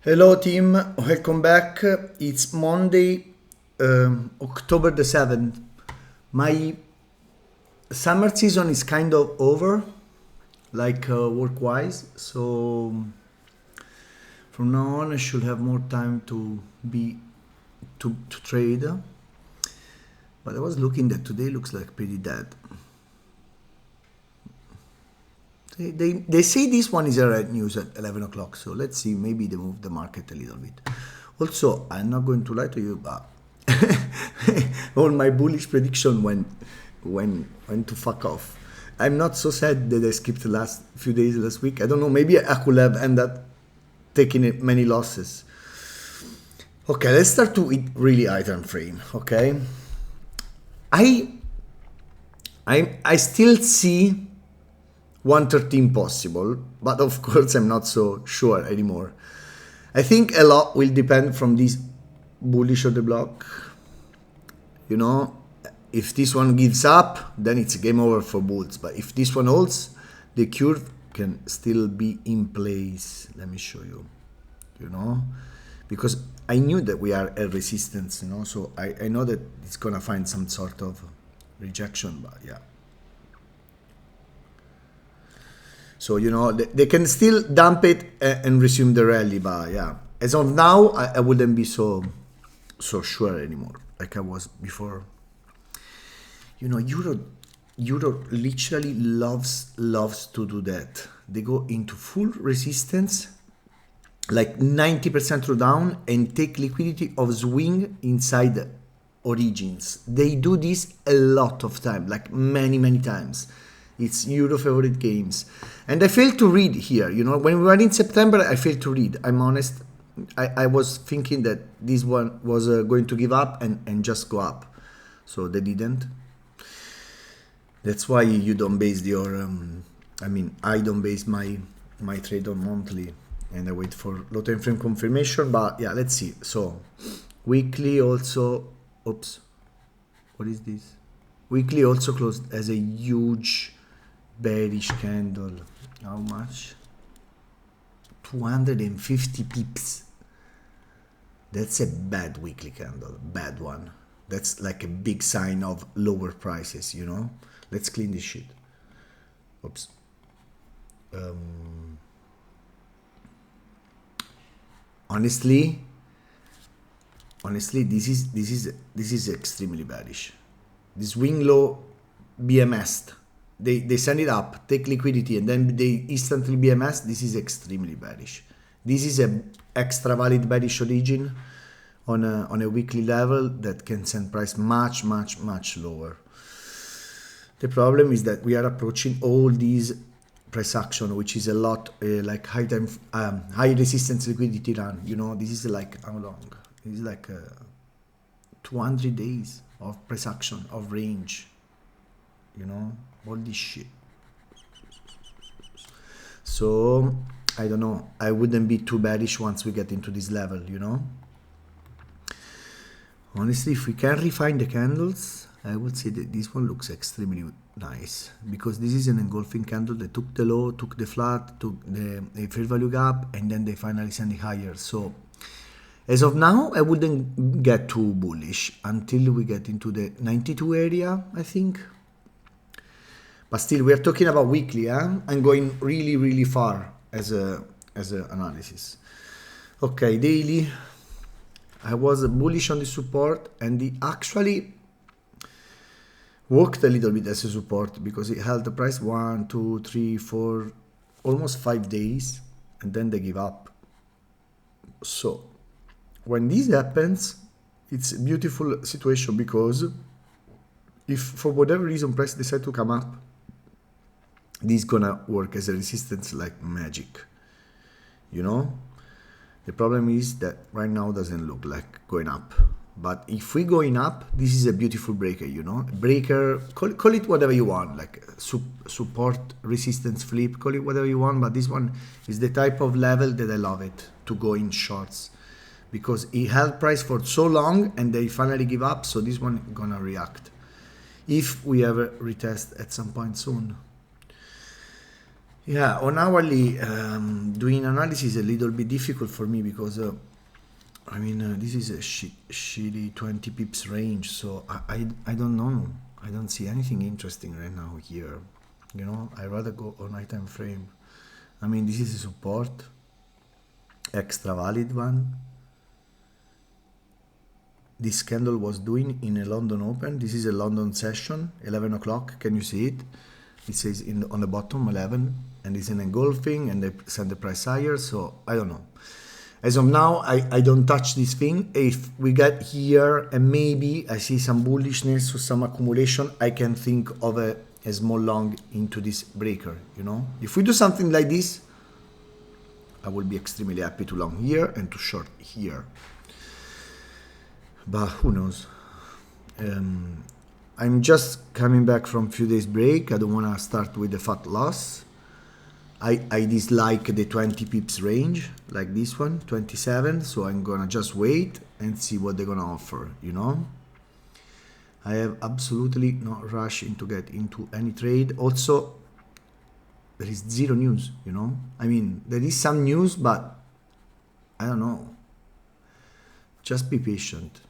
Hello team, welcome back. It's Monday, October the 7th. My summer season is kind of over, like work-wise, so from now on I should have more time to trade. But I was looking that today looks like pretty dead. They say this one is a red news at 11 o'clock, so let's see, maybe they move the market a little bit. Also, I'm not going to lie to you, but all my bullish prediction went to fuck off. I'm not so sad that I skipped the last few days last week. I don't know, maybe I could have ended up taking many losses. Okay, let's start to it really high time frame, okay? I still see 113 possible, but of course I'm not so sure anymore. I think a lot will depend from this bullish of the block. You know, if this one gives up, then it's game over for bulls. But if this one holds, the curve can still be in place. Let me show you, you know, because I knew that we are at resistance, you know, so I know that it's gonna find some sort of rejection, but yeah. So, you know, they can still dump it and resume the rally, but yeah. As of now, I wouldn't be so sure anymore, like I was before. You know, Euro literally loves to do that. They go into full resistance, like 90% drawdown, and take liquidity of swing inside the origins. They do this a lot of time, like many times. It's Euro favorite games. And I failed to read here, you know, when we were in September, I failed to read. I'm honest. I was thinking that this one was going to give up and just go up. So they didn't. That's why you don't base your, I don't base my trade on monthly. And I wait for low time frame confirmation. But yeah, let's see. So weekly also, oops, what is this? Weekly also closed as a huge bearish candle. How much? 250 pips. That's a bad weekly candle, bad one. That's like a big sign of lower prices, you know. Let's clean this shit. Oops. Honestly, this is extremely bearish. This swing low BMS. They send it up, take liquidity, and then they instantly BMS. This is extremely bearish. This is a extra valid bearish origin on a weekly level that can send price much lower. The problem is that we are approaching all these price action, which is a lot like high resistance liquidity run. You know, this is like how long? This is like 200 days of price action of range. You know, all this shit. So I don't know, I wouldn't be too bearish once we get into this level, you know. Honestly, if we can refine the candles, I would say that this one looks extremely nice, because this is an engulfing candle that took the low, took the flat, took the fair value gap, and then they finally send it higher. So as of now, I wouldn't get too bullish until we get into the 92 area, I think. But still, we are talking about weekly, I'm going really far as a analysis. Okay, daily, I was bullish on the support, and it actually worked a little bit as a support because it held the price 1, 2, 3, 4, almost 5 days, and then they give up. So when this happens, it's a beautiful situation, because if for whatever reason price decide to come up, this is gonna work as a resistance like magic, you know. The problem is that right now doesn't look like going up, but if we going up, this is a beautiful breaker, you know. Breaker, call it whatever you want, like support, resistance, flip, call it whatever you want, but this one is the type of level that I love it to go in shorts, because it held price for so long and they finally give up. So this one gonna react if we ever retest at some point soon. Yeah, on hourly, doing analysis is a little bit difficult for me because I mean, this is a shitty 20 pips range, so I don't know. I don't see anything interesting right now here. You know, I rather go on high time frame. I mean, this is a support, extra valid one. This candle was doing in a London Open. This is a London session, 11 o'clock. Can you see it? It says on the bottom 11, and it's an engulfing, and they send the price higher. So I don't know. As of now, I don't touch this thing. If we get here and maybe I see some bullishness or some accumulation, I can think of a small long into this breaker, you know. If we do something like this, I will be extremely happy to long here and to short here. But who knows? I'm just coming back from few days break. I don't want to start with a fat loss. I dislike the 20 pips range, like this one, 27, so I'm gonna just wait and see what they're gonna offer, you know. I have absolutely no rush into get into any trade. Also, there is zero news, you know. I mean, there is some news, but I don't know. Just be patient.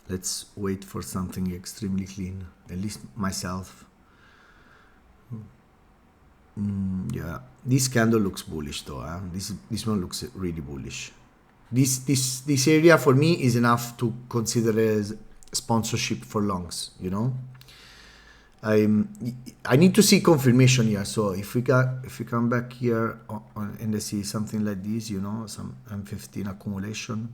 Let's wait for something extremely clean, at least myself. Yeah, this candle looks bullish though. This one looks really bullish. This area for me is enough to consider as sponsorship for longs. You know, I need to see confirmation here. So if we come back here and I see something like this, you know, some M15 accumulation,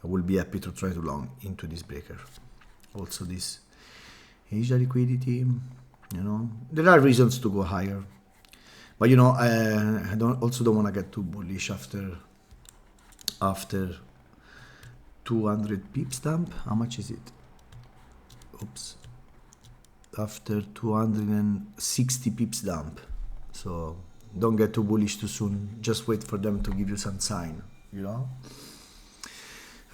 I will be happy to try to long into this breaker. Also this Asia liquidity, you know, there are reasons to go higher, but you know, I don't want to get too bullish after 200 pips dump. How much is it? Oops, after 260 pips dump. So don't get too bullish too soon. Just wait for them to give you some sign, you know.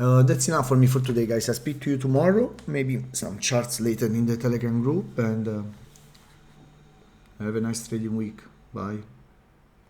That's enough for me for today, guys. I'll speak to you tomorrow. Maybe some charts later in the Telegram group. And have a nice trading week. Bye.